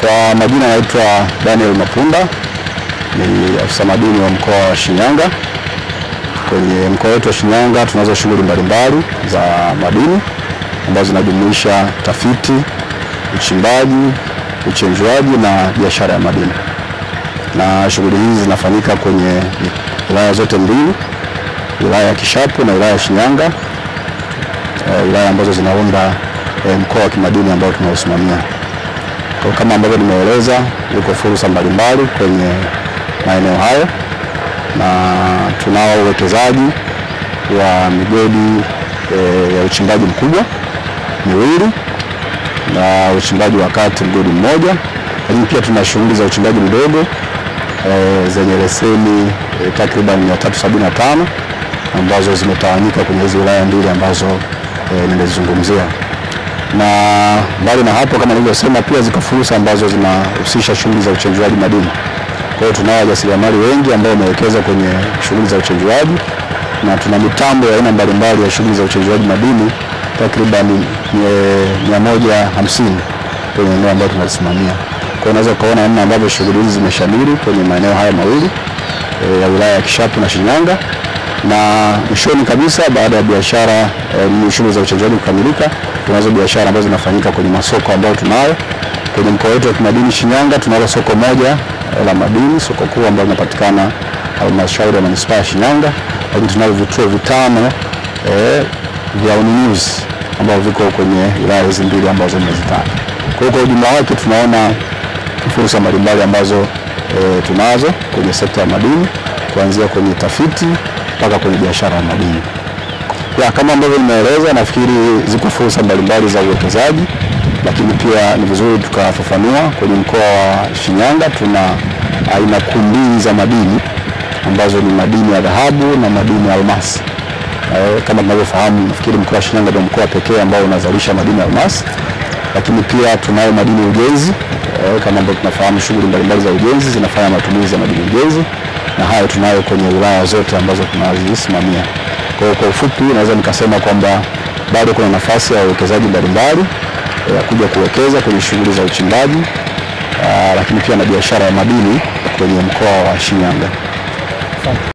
Kwa majina naitwa Daniel Mapunda, ni afisa madini wa mkoa wa Shinyanga. Kwenye mkoa wetu wa Shinyanga tunazo shughuli mbalimbali za madini ambazo zinajumuisha tafiti, uchimbaji, uchenjuaji na biashara ya madini. Na shughuli hizi zinafanyika kwenye wilaya zote mbili, wilaya ya Kishapu na wilaya ya Shinyanga, wilaya ambazo zinaunda mkoa wa kimadini ambao tunaosimamia. Kwa kama ambavyo nimeeleza, yuko fursa mbalimbali kwenye maeneo hayo, na tunao uwekezaji wa migodi ya uchimbaji mkubwa miwili na uchimbaji wa kati mgodi mmoja, lakini pia tuna shughuli za uchimbaji mdogo zenye leseni takriban 375 ambazo zimetawanyika kwenye hizo wilaya mbili ambazo nimezungumzia. Na mbali na hapo, kama nilivyosema, pia ziko fursa ambazo zinahusisha shughuli za uchenjuaji madini. Kwa hiyo tunao wajasiriamali wengi ambao wamewekeza kwenye shughuli za uchenjuaji, na tuna mitambo ya aina mbalimbali ya shughuli za uchenjuaji madini takriban 150 kwenye eneo ambalo tunasimamia. Kwa hiyo unaweza kuona namna ambavyo shughuli hizi zimeshamiri kwenye maeneo haya mawili ya wilaya ya Kishapu na Shinyanga. Na mwishoni kabisa, baada ya biashara shughuli za uchenjuaji kukamilika, tunazo biashara ambazo zinafanyika kwenye masoko ambayo tunayo kwenye mkoa wetu wa kimadini Shinyanga. Tunalo soko moja la madini, soko kuu ambalo linapatikana halmashauri ya manispaa ya Shinyanga, lakini tunalo vituo vitano vya ununuzi ambao viko kwenye wilaya hizi mbili ambazo nimezitaja. Kwa hiyo kwa ujumla wake tunaona fursa mbalimbali ambazo tunazo kwenye sekta ya madini, kuanzia kwenye tafiti mpaka kwenye biashara ya madini. Kama ambavyo nimeeleza, nafikiri ziko fursa mbalimbali za uwekezaji, lakini pia ni vizuri tukafafanua. Kwenye mkoa wa Shinyanga tuna aina kundi za madini ambazo ni madini ya dhahabu na madini ya almasi. Kama tunavyofahamu, nafikiri mkoa wa Shinyanga ndio mkoa pekee ambao unazalisha madini ya almasi, lakini pia tunayo madini ya ujenzi. Kama ambavyo tunafahamu, shughuli mbalimbali za ujenzi zinafanya matumizi ya madini ya ujenzi, na hayo tunayo kwenye wilaya zote ambazo tunazisimamia. Kwa ufupi, naweza nikasema kwamba bado kuna nafasi ya uwekezaji mbalimbali ya kuja kuwekeza kwenye shughuli za uchimbaji, lakini pia na biashara ya madini kwenye mkoa wa Shinyanga.